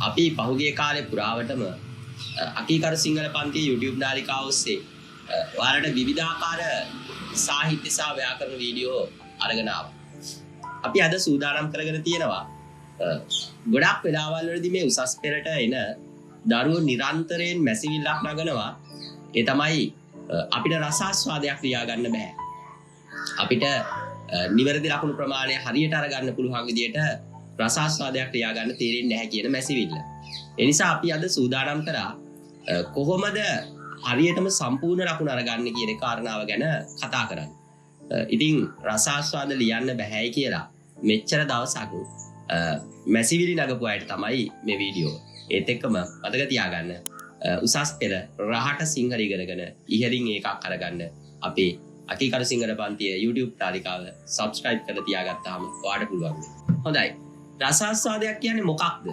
අපි පහුගිය කාලේ පුරාවටම අකීකරු සිංහල පන්තියේ YouTube නාලිකාව ඔස්සේ ඔයාලට විවිධාකාර සාහිත්‍ය සහ ව්‍යාකරණ වීඩියෝ අරගෙන ආවා. අපි අද සූදානම් කරගෙන තියෙනවා ගොඩක් වෙලාවල් වලදී මේ උසස් පෙළට එන දරුවෝ නිරන්තරයෙන් මැසිවිල්ලක් නගනවා. ඒ තමයි අපිට රසාස්වාදයක් ලියා ගන්න බෑ. අපිට නිවැරදි ලකුණු ප්‍රමාණය හරියට අරගන්න පුළුවන් විදියට රසාස්වාදයක් ලියා ගන්න තේරෙන්නේ නැහැ කියන මැසිවිල්ල. ඒ නිසා අපි අද සූදානම් කරා කොහොමද හරියටම සම්පූර්ණ ලකුණු අරගන්නේ කියන කාරණාව ගැන කතා කරන්න. ඉතින් රසාස්වාද ලියන්න බෑයි කියලා මෙච්චර දවසක් මැසිවිලි නගපු අයට තමයි මේ වීඩියෝ. ඒත් එක්කම මතක තියාගන්න උසස් පෙළ රහට සිංහල ඉගෙනගෙන ඉහළින් ඒකක් අරගන්න අපේ අකීකරු සිංහල පන්තියේ YouTube තාලිකාව subscribe කරලා තියාගත්තාම ඔයාලට පුළුවන්. හොඳයි. රසාස්වාදයක් කියන්නේ මොකක්ද?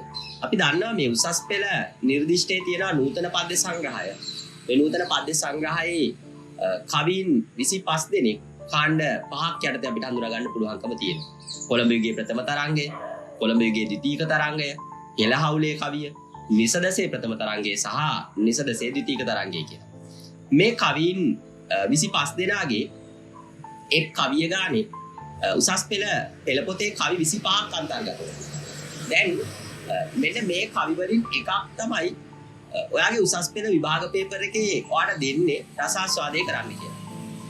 අපි දන්නවා මේ උසස් පෙළ නිර්දිෂ්ටයේ තියෙන නූතන පද්‍ය සංග්‍රහය. මේ නූතන පද්‍ය සංග්‍රහයේ කවීන් 25 දෙනෙක් කාණ්ඩ 5ක් යටතේ අපිට හඳුනා ගන්න පුළුවන්කම තියෙනවා. කොළඹ යුගයේ ප්‍රථම තරංගය, කොළඹ යුගයේ ද්විතීක තරංගය, එළහවුලේ කවිය, නිසදසේ ප්‍රථම තරංගය සහ නිසදසේ ද්විතීක තරංගය කියලා. මේ කවීන් 25 දෙනාගේ එක් කවිය ගානේ උසස් පෙළ පොතේ කවි 25ක් අන්තර්ගත වෙනවා. දැන් මෙන්න මේ කවි වලින් එකක් තමයි ඔයාගේ උසස් පෙළ විභාග පේපර් එකේ ඔයාට දෙන්නේ රසාස්වාදය කරන්න කියලා.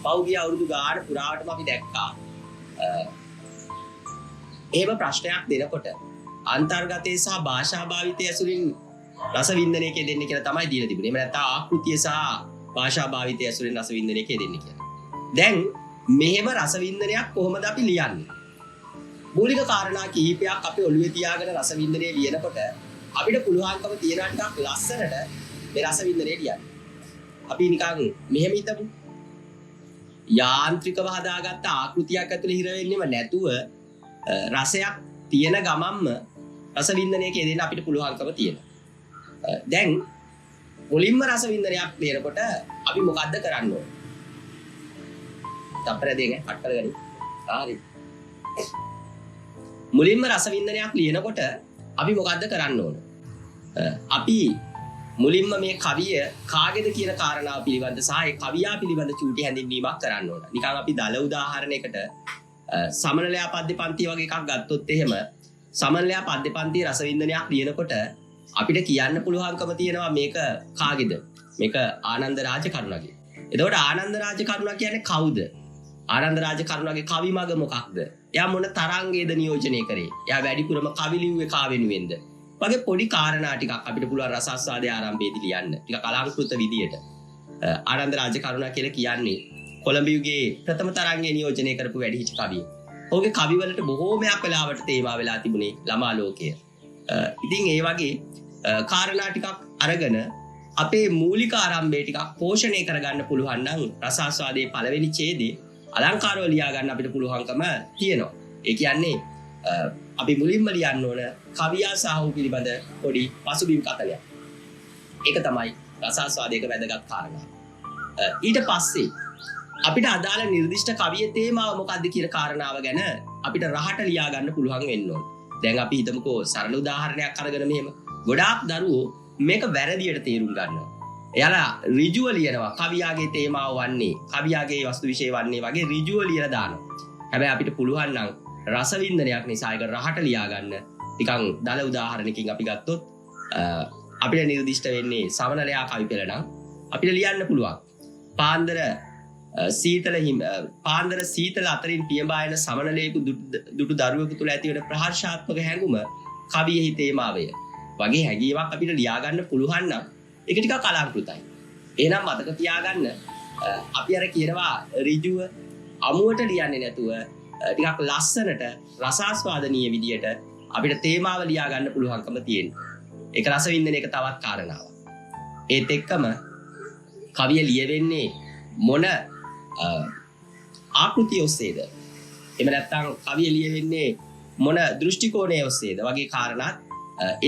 පෞගිය අවුරුදු ගාන පුරාවටම අපි දැක්කා එහෙම ප්‍රශ්නයක් දෙනකොට අන්තර්ගතයේ සහ භාෂා භාවිතය ඇසුරින් රස වින්දනය කෙරෙන්නේ කියලා තමයි දීලා තිබුණේ. එහෙම නැත්නම් ආකෘතිය සහ භාෂා භාවිතය ඇසුරින් රස වින්දනය කෙරෙන්නේ කියලා. දැන් මෙහෙම රස වින්දනයක් කොහොමද අපි ලියන්නේ? මූලික කාරණා කිහිපයක් අපි ඔළුවේ තියාගෙන රස වින්දනය ලියනකොට අපිට පුළුවන්කම තියෙන ටිකක් ලස්සනට මේ රස වින්දනය ලියන්න. අපි නිකන් මෙහෙම හිතමු. යාන්ත්‍රිකව හදාගත්ත ආකෘතියක් ඇතුලේ හිර වෙන්නෙම නැතුව රසයක් තියෙන ගමන්ම රස වින්දනය කියන අපිට පුළුවන්කම තියෙනවා. දැන් මුලින්ම රස වින්දනයක් ලියනකොට අපි මොකද්ද කරන්න ඕනේ? තප්පර දෙක කට් කරගනි. හරි. මුලින්ම රස වින්දනයක් ලියනකොට අපි මොකද්ද කරන්න ඕන? අපි මුලින්ම මේ කවිය කාගේද කියන කාරණාව පිළිබඳ සහ ඒ කවියා පිළිබඳ චූටි හැඳින්වීමක් කරන්න ඕන. නිකන් අපි දල උදාහරණයකට සමනලයා පද්‍ය පන්තිය වගේ එකක් ගත්තොත් එහෙම සමනලයා පද්‍ය පන්තියේ රස වින්දනයක් ලියනකොට අපිට කියන්න පුළුවන්කම තියෙනවා මේක කාගේද? මේක ආනන්ද රාජ කරුණාගේ. එතකොට ආනන්ද රාජ කරුණා කියන්නේ කවුද? ආනන්ද රාජ කරුණාගේ කවි මග මොකක්ද? එයා මොන තරංගයේද නියෝජනය කරේ? එයා වැඩිපුරම කවි ලිව්වේ කා වෙනුවෙන්ද? වගේ පොඩි කාරණා ටිකක් අපිට පුළුවන් රසාස්වාදයේ ආරම්භයේදී ලියන්න. ටිකක් අලංකෘත විදියට. ආනන්ද රාජ කරුණා කියලා කියන්නේ කොළඹ යුගයේ ප්‍රථම තරංගයේ නියෝජනය කරපු වැඩිහිටි කවිය. ඔහුගේ කවිවලට බොහෝමයක් වෙලාවට තේමා වෙලා තිබුණේ ළමා ලෝකය. ඉතින් ඒ වගේ කාරණා ටිකක් අරගෙන අපේ මූලික ආරම්භය ටිකක් පෝෂණය කරගන්න පුළුවන් නම් රසාස්වාදයේ පළවෙනි ඡේදේ අලංකාරව ලියා ගන්න අපිට පුළුවන්කම තියෙනවා. ඒ කියන්නේ අපි මුලින්ම ලියන්න ඕන කවියා සහ ඔහු පිළිබඳ පොඩි පසුබිම් කතලයක්. ඒක තමයි රසාස්වාදයක වැදගත් කාරණා. ඊට පස්සේ අපිට අදාළ නිර්දිෂ්ට කවියේ තේමාව මොකක්ද කියන කාරණාව ගැන අපිට රහට ලියා ගන්න පුළුවන් වෙන්න ඕන. දැන් අපි හිතමුකෝ සරල උදාහරණයක් අරගෙන මෙහෙම. ගොඩාක් දරුවෝ මේක වැරදියට තේරුම් ගන්නවා. එයාලා ඍජුව ලියනවා කවියාගේ තේමාව වන්නේ කවියාගේ වස්තු විශේෂ වන්නේ වගේ ඍජුව ලියලා දානවා. හැබැයි අපිට පුළුවන් නම් රස වින්දනයක් නිසා ඒක රහට ලියා ගන්න. නිකන් දල උදාහරණකින් අපි ගත්තොත් අපිට නිර්දිෂ්ට වෙන්නේ සමනලයා කවි පෙළ නම් අපිට ලියන්න පුළුවන්. පාන්දර සීතල අතරින් පියඹායන සමනලයෙකු දුටු දරුවෙකු තුළ ඇති වෙන ප්‍රහර්ෂාත්මක හැඟුම කවියෙහි තේමාවය වගේ හැඟීමක් අපිට ලියා ගන්න පුළුවන් නම් ඒක ටිකක් අලංකෘතයි. එහෙනම් මතක තියාගන්න අපි අර කියනවා ඍජුව අමුවට ලියන්නේ නැතුව ටිකක් ලස්සනට රසාස්වාදනීය විදියට අපිට තේමාව ලියා ගන්න පුළුවන්කම තියෙනවා. ඒක රස වින්දන එක තවත් කාරණාවක්. ඒත් එක්කම කවිය ලියවෙන්නේ මොන ආකෘතිය ඔස්සේද? එහෙම නැත්නම් කවිය ලියවෙන්නේ මොන දෘෂ්ටි කෝණය ඔස්සේද වගේ කාරණාත්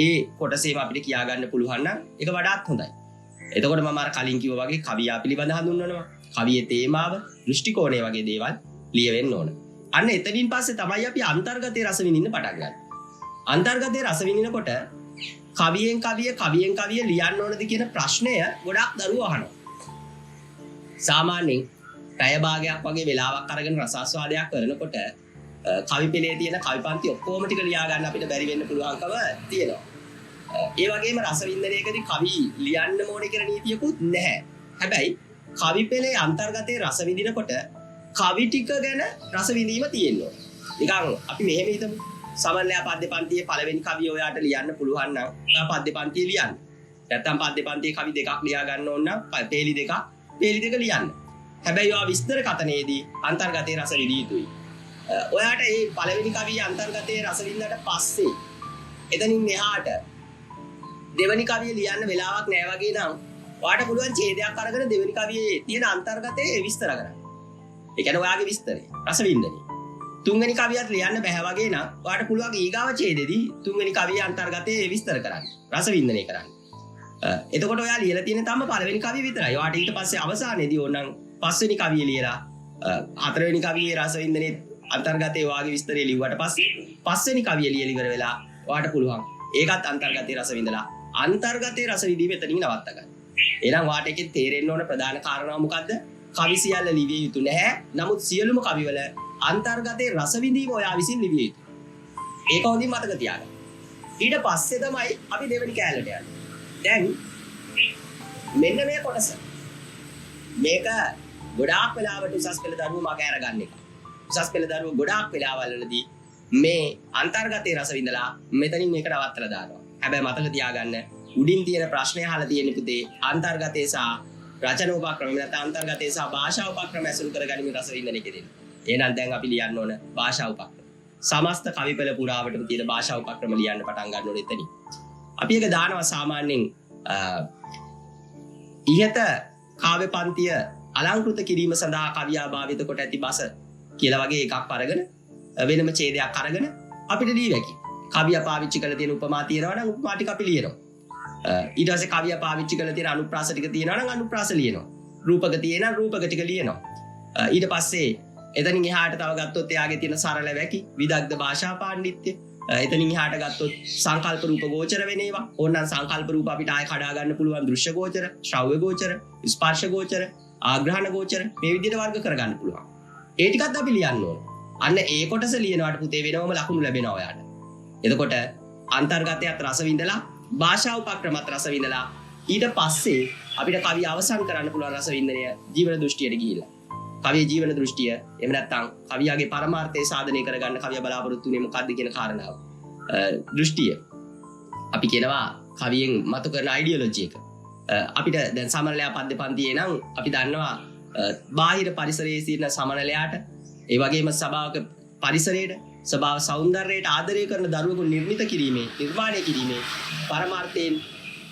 ඒ කොටසේම අපිට කියා ගන්න පුළුවන් නම් ඒක වඩාත් හොඳයි. එතකොට මම අර කලින් කිව්වා වගේ කවියා පිළිබඳ හඳුන්වනවා. කවියේ තේමාව, දෘෂ්ටි කෝණය වගේ දේවල් ලියවෙන්න ඕන. අන්න එතනින් පස්සේ තමයි අපි අන්තර්ගතයේ රස විඳින්න පටන් ගන්න. අන්තර්ගතයේ රස විඳිනකොට කවියෙන් කවිය ලියන්න ඕනද කියන ප්‍රශ්නය ගොඩක් දරුවෝ අහනවා. සාමාන්‍යයෙන් පැය භාගයක් වගේ වෙලාවක් අරගෙන රසාස්වාදයක් කරනකොට කවි පෙළේ තියෙන කවි පන්ති ඔක්කොම ටික ලියා ගන්න අපිට බැරි වෙන්න පුළුවන්කම තියෙනවා. ඒ වගේම රසවින්දනයේදී කවි ලියන්න ඕනේ කියලා නීතියකුත් නැහැ. හැබැයි කවි පෙළේ අන්තර්ගතයේ රස විඳිනකොට කවි ටික ගැන රස විඳීම තියෙනවා. නිකන් අපි මෙහෙම හිතමු. සමන්ලයා පද්‍ය පන්තියේ පළවෙනි කවිය ඔයාට ලියන්න පුළුවන් නම් ඔයා පද්‍ය පන්තිය ලියන්න. නැත්නම් පද්‍ය පන්තියේ කවි දෙකක් ලියා ගන්න ඕන නම් පේලි දෙක ලියන්න. හැබැයි ඔයා විස්තර කතනයේදී අන්තර්ගතයේ රස විඳිය යුතුයි. ඔයාට මේ පළවෙනි කවියේ අන්තර්ගතයේ රස විඳින්නට පස්සේ එතනින් එහාට දෙවෙනි කවිය ලියන්න වෙලාවක් නැහැ වගේ නම් ඔයාට පුළුවන් ඡේදයක් අරගෙන දෙවෙනි කවියේ තියෙන අන්තර්ගතයේ විස්තර කරන්න. ඒ කියන්නේ ඔයාගේ විස්තරය රස විඳින්නේ. තුන්වෙනි කවියත් ලියන්න බෑ වගේ නම් ඔයාට පුළුවන් ඊගාව ඡේදෙදී තුන්වෙනි කවියේ අන්තර්ගතයේ විස්තර කරන්න. රස විඳිනේ කරන්න. එතකොට ඔයා ලියලා තියෙන තම පළවෙනි කවිය විතරයි. ඔයාට ඊට පස්සේ අවසානයේදී ඕනනම් පස්වෙනි කවිය ලියලා හතරවෙනි කවියේ රස විඳිනේ අන්තර්ගතයේ ඔයාගේ විස්තරය ලිව්වට පස්සේ පස්වෙනි කවිය ලියලා ඉවර වෙලා ඔයාට පුළුවන් ඒකත් අන්තර්ගතයේ රස විඳලා අන්තර්ගතයේ රස විඳීම එතනින් නවත්ත ගන්න. එහෙනම් ඔයාට එකෙන් තේරෙන්න ඕන ප්‍රධාන කාරණාව මොකද්ද? කවි සියල්ල ලිවිය යුතු නැහැ. නමුත් සියලුම කවිවල අන්තර්ගතයේ රස විඳීම ඔයා විසින් ලිවිය යුතුයි. ඒක හොඳින් මතක තියාගන්න. ඊට පස්සේ තමයි අපි දෙවෙනි කැලේට යන්නේ. දැන් මෙන්න මේ කොටස. මේක ගොඩාක් වෙලාවට උසස් පෙළ දරුවෝ මග අරගන්න එක. උසස් පෙළ දරුවෝ ගොඩාක් වෙලාවලදී මේ අන්තර්ගතයේ රස විඳලා මෙතනින් මේක නවත්තලා දානවා. හැබැයි මතක තියාගන්න උඩින් තියෙන ප්‍රශ්නය අහලා තියෙන පුතේ අන්තර්ගතයේ සහ රචන උපක්‍රම නැත්නම් අන්තර්ගතයේ සහ භාෂා උපක්‍රම ඇසුරු කරගනිමින් රස විඳින එකේ දෙන්න. එහෙනම් දැන් අපි ලියන්න ඕන භාෂා උපක්‍රම. සමස්ත කවිපෙළ පුරාවටම තියෙන භාෂා උපක්‍රම ලියන්න පටන් ගන්න ඕනේ එතනින්. අපි ඒක දානවා සාමාන්‍යයෙන් ඉහත කාව්‍ය පන්තිය අලංකෘත කිරීම සඳහා කවියා භාවිත කොට ඇති බස කියලා වගේ එකක් අරගෙන වෙනම ඡේදයක් අරගෙන අපිට දී වැකි. කවියා පාවිච්චි කරලා තියෙන උපමා තියෙනවා නම් උපමා ටික අපි ලියනවා. ඊට පස්සේ කවියා පාවිච්චි කරලා තියෙන අනුප්‍රාස ටික තියෙනවා නම් අනුප්‍රාස ලියනවා. රූපක තියෙනවා රූපක ටික ලියනවා. ඊට පස්සේ එතනින් එහාට තව ගත්තොත් එයාගේ තියෙන සරල වැකි විදග්ධ භාෂා පාණ්ඩිත්‍ය. එතනින් එහාට ගත්තොත් සංකල්ප රූප ගෝචර වෙන ඒවා. ඕනනම් සංකල්ප රූප අපිට ආයෙ කඩා ගන්න පුළුවන් දෘශ්‍ය ගෝචර, ශ්‍රව්‍ය ගෝචර, ස්පර්ශ ගෝචර, ආග්‍රහණ ගෝචර මේ විදිහට වර්ග කරගන්න පුළුවන්. ඒ ටිකත් අපි ලියන්න ඕන. අන්න ඒ කොටස ලියනවාට පුතේ වෙනවම ලකුණු ලැබෙනවා ඔයාට. එතකොට අන්තර්ගතයත් රස විඳලා භාෂා උපක්‍රමත් රස විඳලා ඊට පස්සේ අපිට කවිය අවසන් කරන්න පුළුවන් රස වින්දනය ජීවන දෘෂ්ටියට ගිහිල්ලා. කවියේ ජීවන දෘෂ්ටිය එහෙම නැත්නම් කවියාගේ පරමාර්ථය සාධනය කරගන්න කවිය බලාපොරොත්තු වෙන්නේ මොකක්ද කියන කාරණාව. දෘෂ්ටිය. අපි කියනවා කවියෙන් මතු කරන අයිඩියොලොජි එක. අපිට දැන් සමනලයා පද්‍ය පන්තියේ නම් අපි දන්නවා බාහිර පරිසරයේ සිටින සමනලයාට ඒ වගේම සභාවක පරිසරයට සභාව සෞන්දර්යයට ආදරය කරන දරුවෙකු නිර්මාණය කිරීමේ පරමාර්ථයෙන්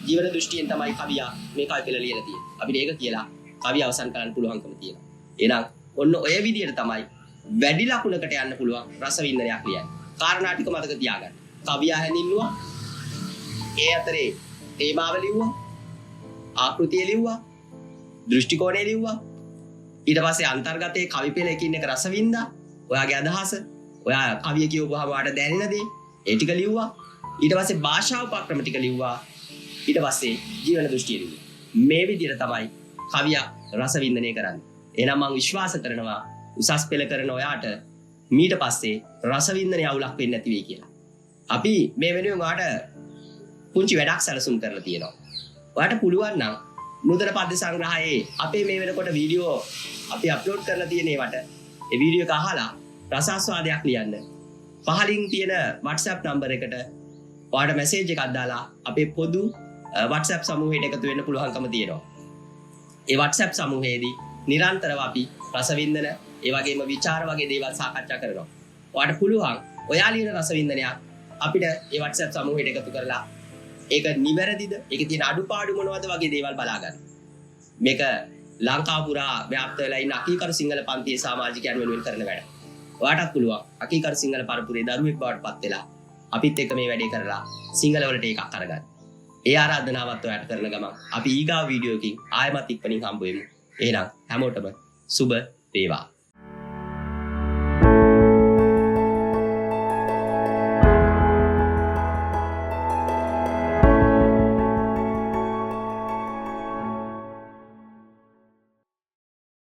ජීවන දෘෂ්ටියෙන් තමයි කවියා මේ කවි පෙළ ලියලා තියෙන්නේ. අපිට ඒක කියලා කවිය අවසන් කරන්න පුළුවන්කම තියෙනවා. එහෙනම් ඔන්න ඔය විදිහට තමයි වැඩි ලකුණකට යන්න පුළුවන් රස වින්දනයක් ලියන්නේ. කාරණා ටික මතක තියාගන්න. කවියා හැඳින්වුවා. ඒ අතරේ තේමාව ලිව්වා. ආකෘතිය ලිව්වා. දෘෂ්ටි කෝණය ලිව්වා. ඊට පස්සේ අන්තර්ගතයේ කවි පෙළ එකින් එක රස වින්දා. ඔයාගේ අදහස, ඔයා කවිය කියවුවාම ඔයාට දැනෙන දේ ඒ ටික ලිව්වා. ඊට පස්සේ භාෂා උපක්‍රම ටික ලිව්වා. ඊට පස්සේ ජීවන දෘෂ්ටිය ලිව්වා. මේ විදිහට තමයි කවියා රස වින්දනය කරන්නේ. එහෙනම් මම විශ්වාස කරනවා උසස් පෙළ කරන ඔයාට ඊට පස්සේ රස වින්දනය අවුලක් වෙන්නේ නැති වෙයි කියලා. අපි මේ වෙනුවෙන් ඔයාට පුංචි වැඩක් සැලසුම් කරලා තියෙනවා. ඔයාට පුළුවන් නම් නූතන පද්‍ය සංග්‍රහයේ අපේ මේ වෙනකොට වීඩියෝ අපි අප්ලෝඩ් කරලා තියෙන ඒවට ඒ වීඩියෝ එක අහලා රසාස්වාදයක් ලියන්න. පහලින් තියෙන WhatsApp නම්බර් එකට ඔයාට මැසේජ් එකක් දාලා අපේ පොදු WhatsApp සමූහයට එකතු වෙන්න පුළුවන්කම තියෙනවා. ඒ WhatsApp සමූහයේදී නිරන්තරව අපි රසවින්දන ඒ වගේම විචාර වගේ දේවල් සාකච්ඡා කරනවා. ඔයාට පුළුවන් ඔයා ලියන රසවින්දනයක් අපිට ඒ WhatsApp සමූහයට එකතු කරලා ඒක නිවැරදිද? ඒකේ තියෙන අඩුපාඩු මොනවද වගේ දේවල් බලා ගන්න. මේක ලංකාව පුරා ව්‍යාප්ත වෙලා ඉන්න අකීකරු සිංහල පන්තියේ සමාජිකයන් වෙනුවෙන් කරන වැඩ. ඔයාටත් පුළුවන් අකීකරු සිංහල පරපුරේ දරුවෙක් බවට පත් වෙලා අපිත් එක්ක මේ වැඩේ කරලා සිංහල වලට එකක් අරගන්න. ඒ ආරාධනාවත් ඔයාට කරන ගමන් අපි ඊගාව වීඩියෝ එකකින් ආයෙමත් ඉක්මනින් හම්බ වෙමු. එහෙනම් හැමෝටම සුබ වේවා.